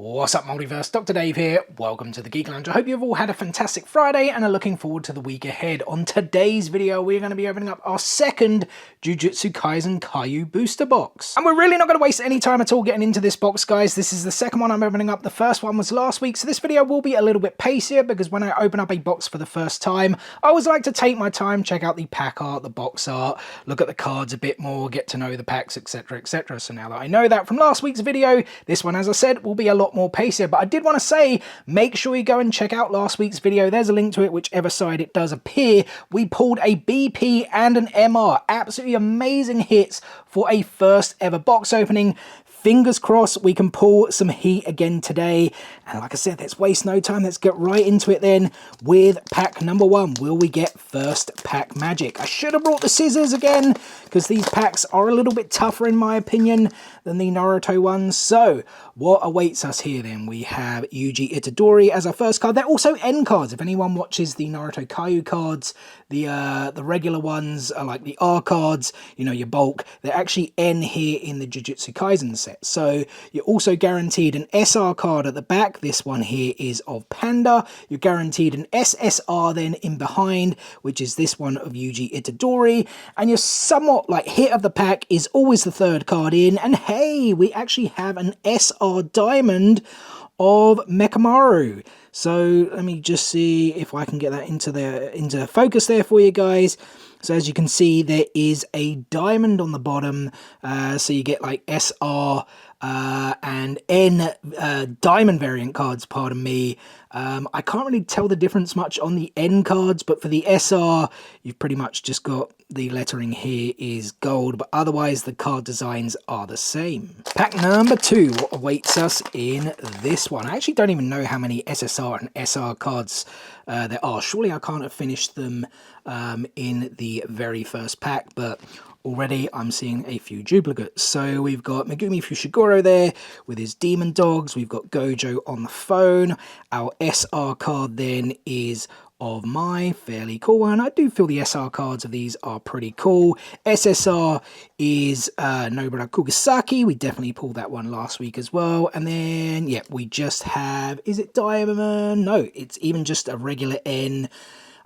What's up, Multiverse? Dr. Dave here. Welcome to the Geek Lounge. I hope you've all had a fantastic Friday and are looking forward to the week ahead. On today's video, we're going to be opening up our second Jujutsu Kaisen Kayou booster box. And we're really not going to waste any time at all getting into this box, guys. This is the second one I'm opening up. The first one was last week, so this video will be a little bit pacier because when I open up a box for the first time, I always like to take my time, check out the pack art, the box art, look at the cards a bit more, get to know the packs, etc, etc. So now that I know that from last week's video, this one, as I said, will be a lot more pacier. But I did want to say, make sure you go and check out last week's video. There's a link to it, whichever side it does appear. We pulled a BP and an MR. Absolutely amazing hits for a first ever box opening. Fingers crossed we can pull some heat again today. And like I said, let's waste no time. Let's get right into it then with pack number one. Will we get first pack magic? I should have brought the scissors again because these packs are a little bit tougher in my opinion than the Naruto ones. So what awaits us here then? We have Yuji Itadori as our first card. They're also end cards. If anyone watches the Naruto Kayou cards, the regular ones are like the R cards, you know, your bulk. They're actually N here in the Jujutsu Kaisen set. So you're also guaranteed an SR card at the back. This one here is of Panda. You're guaranteed an SSR then in behind, which is this one of Yuji Itadori. And you're somewhat like hit of the pack is always the third card in. And hey, we actually have an SR Diamond of Mekamaru. So let me just see if I can get that into focus there for you guys. So as you can see, there is a diamond on the bottom. So you get like SR and N diamond variant cards, pardon me. I can't really tell the difference much on the N cards, but for the SR, you've pretty much just got the lettering here is gold, but otherwise the card designs are the same. Pack number two, what awaits us in this one? I actually don't even know how many SSR and SR cards there are. Surely I can't have finished them in the very first pack, but already I'm seeing a few duplicates. So we've got Megumi Fushiguro there with his demon dogs. We've got Gojo on the phone. Our SR card then is of Mai, fairly cool one. I do feel the SR cards of these are pretty cool. SSR is Nobara Kugisaki. We definitely pulled that one last week as well. And then, yeah, we just have, is it Diamond? No, it's even just a regular N.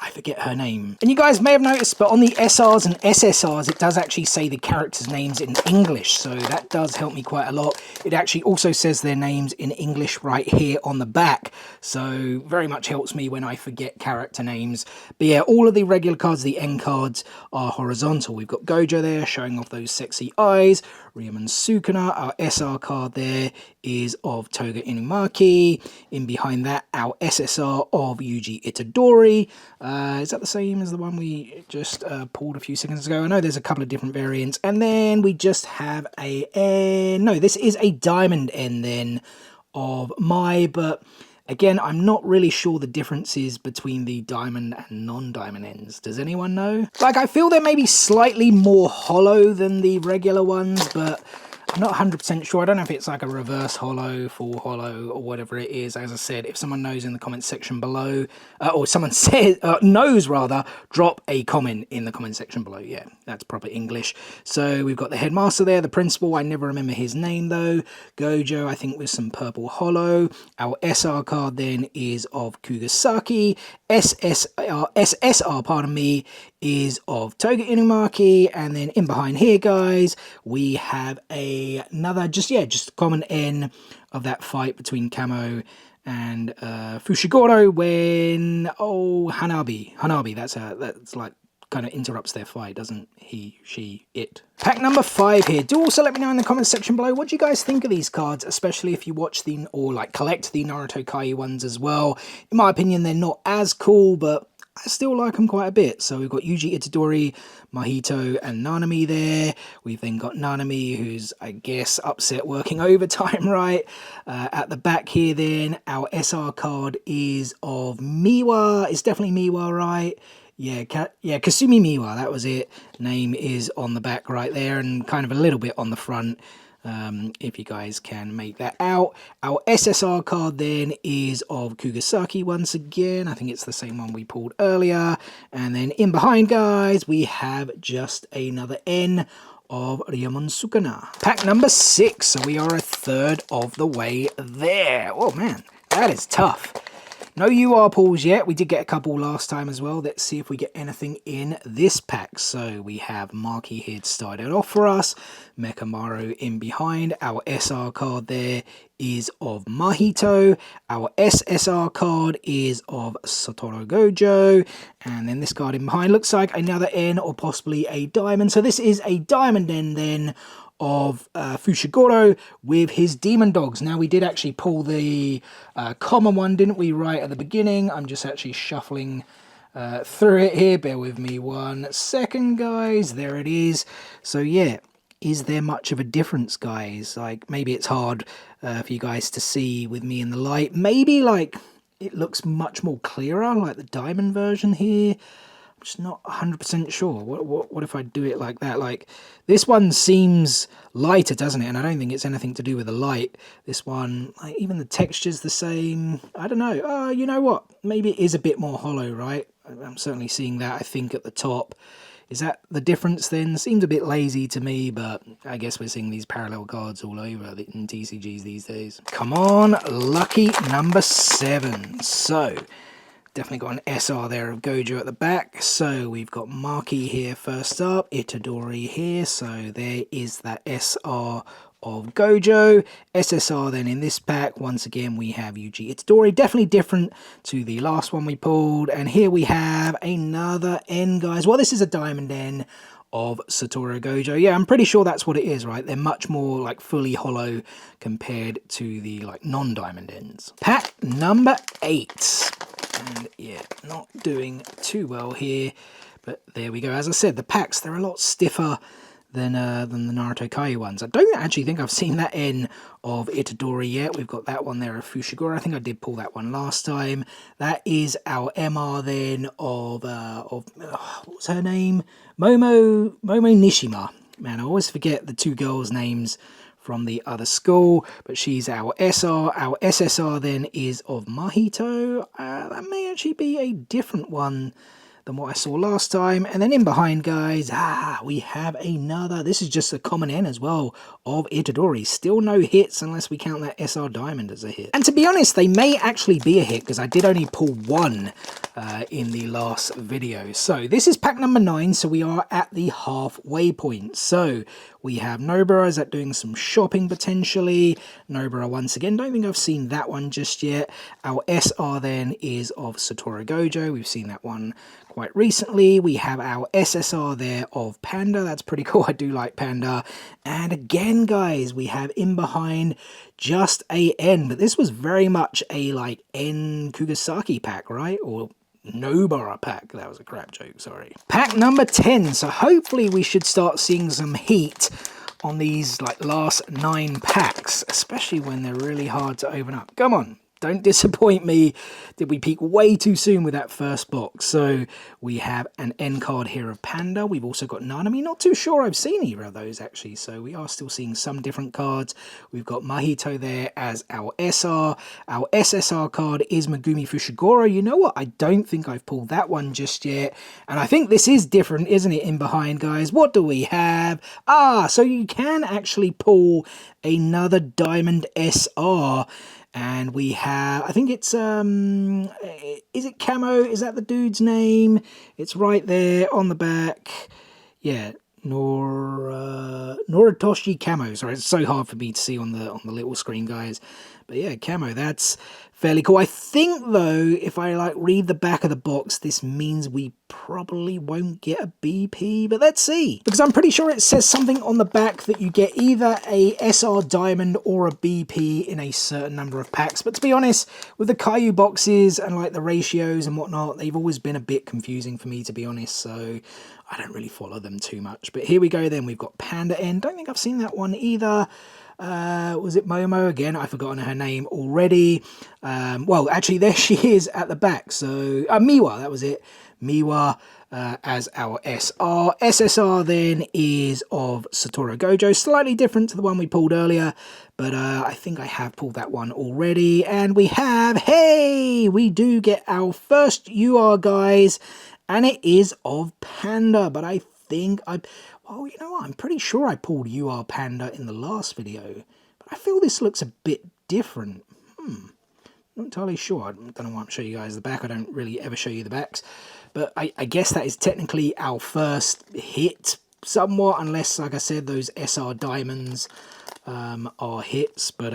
I forget her name. And you guys may have noticed, but on the SRs and SSRs, it does actually say the characters' names in English. So that does help me quite a lot. It actually also says their names in English right here on the back. So very much helps me when I forget character names. But yeah, all of the regular cards, the N cards, are horizontal. We've got Gojo there showing off those sexy eyes. Ryuman Sukuna, our SR card there is of Toga Inumaki. In behind that, our SSR of Yuji Itadori. Is that the same as the one we just pulled a few seconds ago? I know there's a couple of different variants. And then we just have a N. No, this is a Diamond N then of Mai, but again, I'm not really sure the differences between the diamond and non-diamond ends. Does anyone know? Like, I feel they're maybe slightly more hollow than the regular ones, but I'm not 100% sure. I don't know if it's like a reverse hollow, full hollow, or whatever it is. As I said, if someone knows in the comment section below, or someone says, knows rather, drop a comment in the comment section below. Yeah, that's proper English. So we've got the headmaster there, the principal. I never remember his name though. Gojo, I think, with some purple hollow. Our SR card then is of Kugisaki. SSR, pardon me, is of Toga Inumaki. And then in behind here, guys, we have another just common N of that fight between Camo and Fushiguro when Hanabi, that's like kind of interrupts their fight, doesn't he, she, it. Pack number 5 here. Do also let me know in the comment section below what do you guys think of these cards, especially if you watch the or like collect the Naruto Kayou ones as well. In my opinion, they're not as cool, but I still like them quite a bit. So we've got Yuji Itadori, Mahito, and Nanami there. We've then got Nanami, who's, I guess, upset working overtime, right? At the back here then, our SR card is of Miwa. It's definitely Miwa, right? Yeah, Kasumi Miwa, that was it. Name is on the back right there and kind of a little bit on the front. If you guys can make that out. Our SSR card then is of Kugisaki once again. I think it's the same one we pulled earlier. And then in behind, guys, we have just another N of Ryuman Sukuna. Pack number 6. So we are a third of the way there. Oh man, that is tough. No UR pulls yet. We did get a couple last time as well. Let's see if we get anything in this pack. So we have Marky here to start it off for us. Mekamaru in behind. Our SR card there is of Mahito. Our SSR card is of Satoru Gojo. And then this card in behind looks like another N or possibly a diamond. So this is a diamond N then of Fushiguro with his demon dogs. Now we did actually pull the common one, didn't we, right at the beginning? I'm just actually shuffling through it here. Bear with me 1 second, guys. There it is. So yeah, is there much of a difference, guys? Like, maybe it's hard for you guys to see with me in the light. Maybe like it looks much more clearer, like the diamond version here. Just not 100% sure. What if I do it like that? Like, this one seems lighter, doesn't it? And I don't think it's anything to do with the light. This one, like, even the texture's the same. I don't know. Oh, you know what? Maybe it is a bit more hollow, right? I'm certainly seeing that, I think, at the top. Is that the difference then? Seems a bit lazy to me, but I guess we're seeing these parallel cards all over in TCGs these days. Come on, lucky number 7. So definitely got an SR there of Gojo at the back. So we've got Maki here first up, Itadori here. So there is that SR of Gojo. SSR then in this pack. Once again, we have Yuji Itadori. Definitely different to the last one we pulled. And here we have another N, guys. Well, this is a diamond N of Satoru Gojo. Yeah, I'm pretty sure that's what it is, right? They're much more like fully hollow compared to the like non-diamond ends. Pack number 8. And yeah, not doing too well here, but there we go. As I said, the packs, they're a lot stiffer than the Naruto Kayou ones. I don't actually think I've seen that N of Itadori yet. We've got that one there of Fushiguro. I think I did pull that one last time. That is our MR then of what was her name? Momo Nishima. Man, I always forget the two girls' names from the other school, but she's our SR. Our SSR then is of Mahito. That may actually be a different one than what I saw last time. And then in behind, guys, we have another. This is just a common N as well of Itadori. Still no hits unless we count that SR Diamond as a hit. And to be honest, they may actually be a hit because I did only pull one in the last video. So this is pack number 9, so we are at the halfway point. So we have Nobara is at doing some shopping potentially. Nobara once again, don't think I've seen that one just yet. Our SR then is of Satoru Gojo. We've seen that one quite recently. We have our SSR there of Panda. That's pretty cool. I do like Panda. And again, guys, we have in behind just a N, but this was very much a like N Kugasaki pack, right? Or Nobara pack. That was a crap joke, sorry. Pack number 10. So hopefully we should start seeing some heat on these like last 9 packs, especially when they're really hard to open up. Come on. Don't disappoint me. Did we peak way too soon with that first box? So we have an N card here of Panda. We've also got Nanami. Not too sure I've seen either of those actually. So we are still seeing some different cards. We've got Mahito there as our SR. Our SSR card is Megumi Fushiguro. You know what? I don't think I've pulled that one just yet. And I think this is different, isn't it, in behind, guys? What do we have? So you can actually pull another Diamond SR. And we have, I think it's, is it Camo? Is that the dude's name? It's right there on the back. Yeah, Noritoshi Camo. Sorry, it's so hard for me to see on the little screen, guys. But yeah, Camo, that's fairly cool. I think, though, if I like read the back of the box, this means we probably won't get a BP, but let's see. Because I'm pretty sure it says something on the back that you get either a SR Diamond or a BP in a certain number of packs. But to be honest, with the Kayou boxes and like the ratios and whatnot, they've always been a bit confusing for me, to be honest. So I don't really follow them too much. But here we go then. We've got Panda N. Don't think I've seen that one either. Was it Momo again? I've forgotten her name already. Well, actually, there she is at the back. So, Miwa, that was it. Miwa as our SR. SSR then is of Satoru Gojo. Slightly different to the one we pulled earlier, but I think I have pulled that one already. And we have, hey, we do get our first UR, guys, and it is of Panda, but I think well, you know what? I'm pretty sure I pulled UR Panda in the last video. I feel this looks a bit different. Not entirely sure. I don't know why I'm showing you guys the back. I don't really ever show you the backs. But I guess that is technically our first hit somewhat, unless, like I said, those SR diamonds are hits. But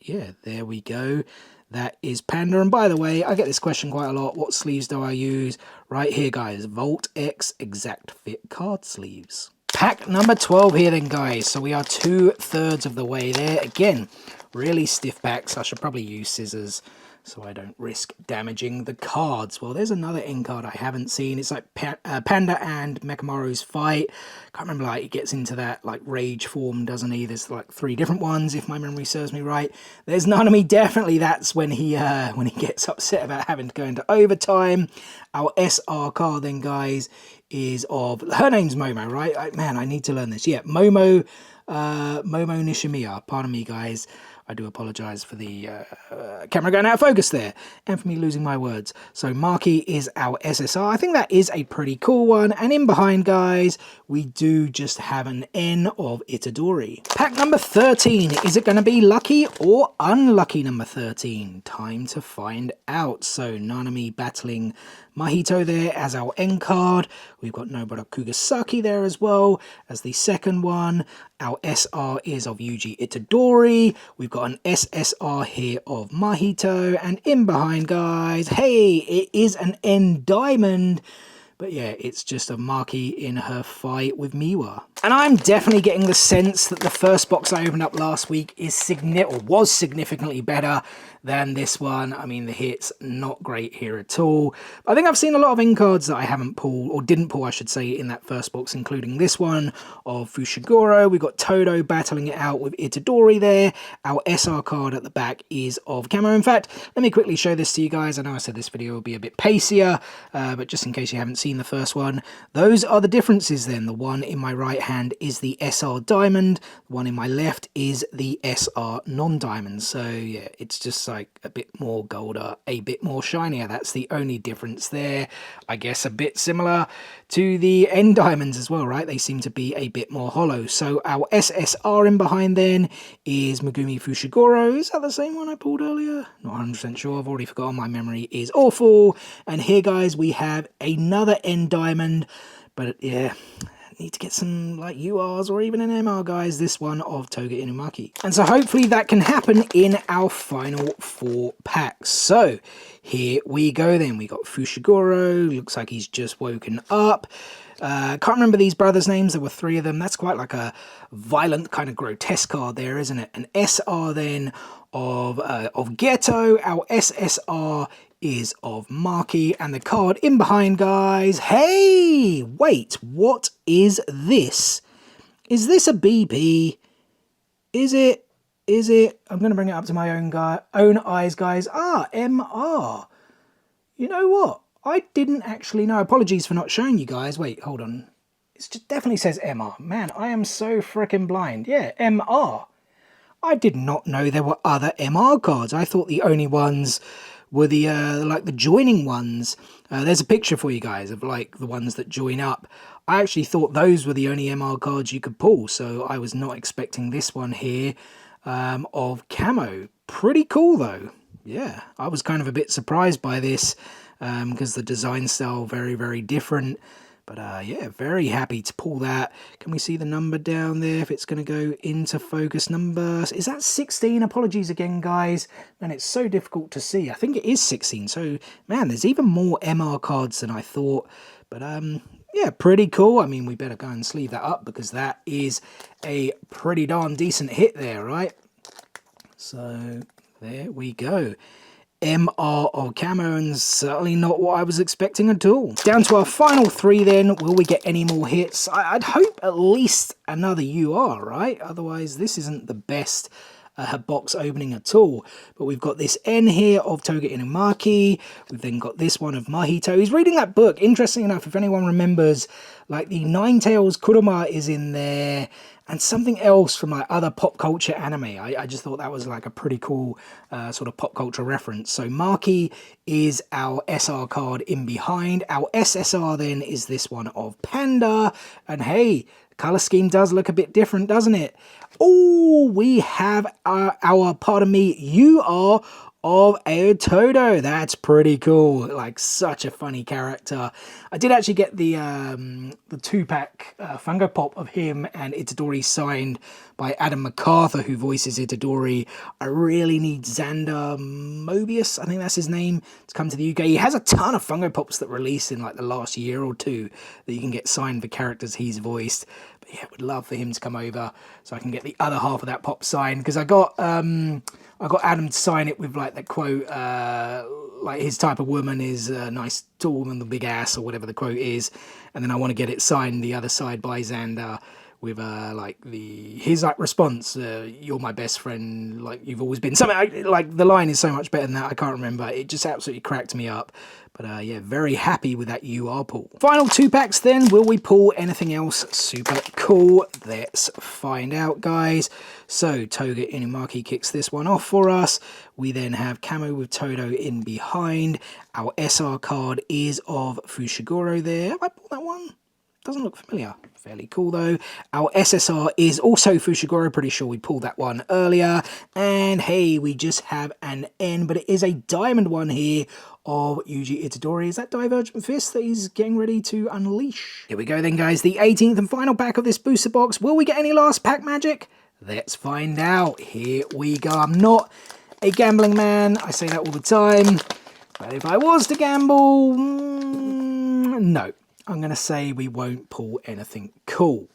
yeah, there we go. That is Panda. And by the way, I get this question quite a lot. What sleeves do I use? Right here, guys. Volt X Exact Fit card sleeves. Pack number 12 here then, guys. So we are 2/3 of the way there. Again, really stiff packs. I should probably use scissors so I don't risk damaging the cards. Well, there's another end card I haven't seen. It's like Panda and Mekamaru's fight. Can't remember, like, it gets into that like rage form, doesn't he? There's like 3 different ones, if my memory serves me right. There's Nanami. Definitely that's when he gets upset about having to go into overtime. Our SR card then, guys, is of, her name's Momo, right? Man, I need to learn this. Yeah, Momo Nishimiya. Pardon me, guys. I do apologise for the camera going out of focus there, and for me losing my words. So Maki is our SSR. I think that is a pretty cool one. And in behind, guys, we do just have an N of Itadori. Pack number 13. Is it going to be lucky or unlucky number 13? Time to find out. So Nanami battling Mahito there as our end card. We've got Nobara Kugasaki there as well as the second one. Our SR is of Yuji Itadori. We've got an SSR here of Mahito. And in behind, guys, hey, it is an N diamond. But yeah, it's just a Maki in her fight with Miwa. And I'm definitely getting the sense that the first box I opened up last week was significantly better than this one. I mean, the hit's not great here at all. I think I've seen a lot of end cards that I haven't pulled, or didn't pull, I should say, in that first box, including this one of Fushiguro. We've got Todo battling it out with Itadori there. Our SR card at the back is of Camo. In fact, let me quickly show this to you guys. I know I said this video will be a bit pacier, but just in case you haven't seen the first one, those are the differences then. The one in my right hand is the SR diamond, the one in my left is the SR non-diamond. So yeah, it's just like a bit more golder, a bit more shinier. That's the only difference there. I guess a bit similar to the N diamonds as well, right? They seem to be a bit more hollow. So our SSR in behind then is Megumi Fushiguro. Is that the same one I pulled earlier? Not 100% sure. I've already forgotten. My memory is awful. And here, guys, we have another N diamond. But yeah, need to get some like URs or even an MR, guys. This one of Toga Inumaki. And so hopefully that can happen in our final 4 packs. So here we go then. We got Fushiguro. Looks like he's just woken up. Can't remember these brothers' names. There were 3 of them. That's quite like a violent kind of grotesque card there, isn't it? An SR then of Geto. Our SSR is of Maki, and the card in behind, guys. Hey, wait, what is this? Is this a BP? Is it? I'm going to bring it up to my own eyes, guys. Ah, MR. You know what? I didn't actually know. Apologies for not showing you guys. Wait, hold on. It just definitely says MR. Man, I am so freaking blind. Yeah, MR. I did not know there were other MR cards. I thought the only ones were the like the joining ones. There's a picture for you guys of like the ones that join up. I actually thought those were the only MR cards you could pull, so I was not expecting this one here of Camo. Pretty cool though. Yeah, I was kind of a bit surprised by this because the design style very, very different. But yeah, very happy to pull that. Can we see the number down there if it's going to go into focus? Number, is that 16? Apologies again, guys. Man, it's so difficult to see. I think it is 16. So, man, there's even more MR cards than I thought. But yeah, pretty cool. I mean, we better go and sleeve that up because that is a pretty darn decent hit there, right? So, there we go. MR of Camo, and certainly not what I was expecting at all. Down to our final 3 then. Will we get any more hits? I'd hope at least another UR, right? Otherwise, this isn't the best box opening at all. But we've got this N here of Toga Inumaki. We've then got this one of Mahito. He's reading that book. Interesting enough, if anyone remembers, like the Ninetales Kurama is in there, and something else from like other pop culture anime. I just thought that was like a pretty cool sort of pop culture reference. So Maki is our SR card in behind. Our SSR then is this one of Panda. And hey, The color scheme does look a bit different, doesn't it? Oh, we have our pardon me, you are of Aotodo. That's pretty cool. Like, such a funny character. I did actually get the 2-pack Funko Pop of him and Itadori signed by Adam MacArthur, who voices Itadori. I really need Xander Mobius, I think that's his name, to come to the UK. He has a ton of Funko Pops that released in like the last year or two that you can get signed for characters he's voiced. But yeah, would love for him to come over so I can get the other half of that pop signed, because I got Adam to sign it with like that quote, like his type of woman is a nice tall woman with a big ass, or whatever the quote is, and then I want to get it signed the other side by Xander with like his like response, you're my best friend, like you've always been, something like the line is so much better than that, I can't remember, it just absolutely cracked me up. But yeah, very happy with that UR pull. Final 2 packs then. Will we pull anything else super cool? Let's find out, guys. So Toga Inumaki kicks this one off for us. We then have Camo with Todo in behind. Our SR card is of Fushiguro there. Have I pulled that one? Doesn't look familiar. Fairly cool though. Our SSR is also Fushiguro. Pretty sure we pulled that one earlier. And hey, we just have an N, but it is a diamond one here of Yuji Itadori. Is that Divergent Fist that he's getting ready to unleash? Here we go then, guys. The 18th and final pack of this booster box. Will we get any last pack magic? Let's find out. Here we go. I'm not a gambling man. I say that all the time. But if I was to gamble, no. I'm going to say we won't pull anything cool.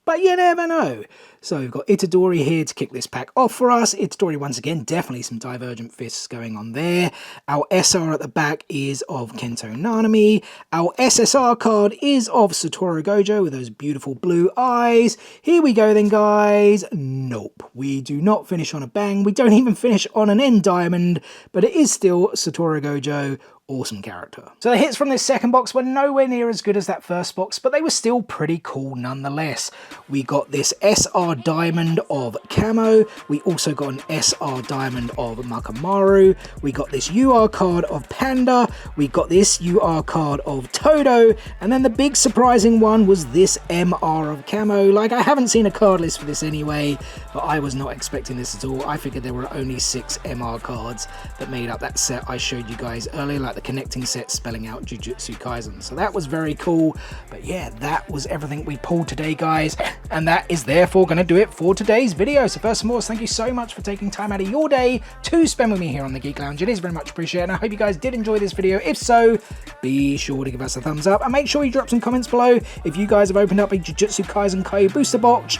But you never know. So we've got Itadori here to kick this pack off for us. Itadori once again, definitely some Divergent Fists going on there. Our SR at the back is of Kento Nanami. Our SSR card is of Satoru Gojo with those beautiful blue eyes. Here we go then, guys. Nope, we do not finish on a bang. We don't even finish on an end diamond, but it is still Satoru Gojo. Awesome character. So the hits from this second box were nowhere near as good as that first box, but they were still pretty cool nonetheless. We got this SR Diamond of Camo. We also got an SR Diamond of Makamaru. We got this UR card of Panda. We got this UR card of Todo. And then the big surprising one was this MR of Camo. Like, I haven't seen a card list for this anyway, but I was not expecting this at all. I figured there were only 6 MR cards that made up that set I showed you guys earlier, like the connecting set spelling out Jujutsu Kaisen. So that was very cool. But yeah, that was everything we pulled today, guys. And that is therefore going to do it for today's video. So first and foremost, thank you so much for taking time out of your day to spend with me here on the Geek Lounge. It is very much appreciated. And I hope you guys did enjoy this video. If so, be sure to give us a thumbs up and make sure you drop some comments below if you guys have opened up a Jujutsu Kaisen Kayou booster box.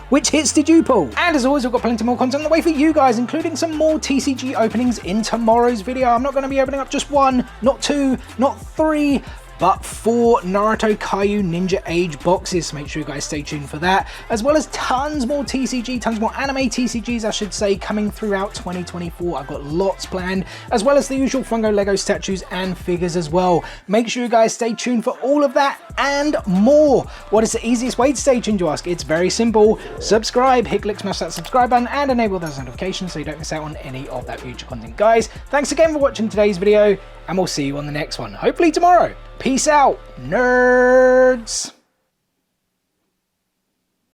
Which hits did you pull? And as always, we've got plenty more content on the way for you guys, including some more TCG openings in tomorrow's video. I'm not going to be opening up just 1, not 2, not 3, but 4 Naruto Kayou Ninja Age boxes. So make sure you guys stay tuned for that, as well as tons more TCG, tons more anime TCGs, I should say, coming throughout 2024. I've got lots planned, as well as the usual Funko Lego statues and figures as well. Make sure you guys stay tuned for all of that and more. What is the easiest way to stay tuned, you ask? It's very simple. Subscribe, click, smash that subscribe button and enable those notifications so you don't miss out on any of that future content. Guys, thanks again for watching today's video, and we'll see you on the next one, hopefully tomorrow. Peace out, nerds!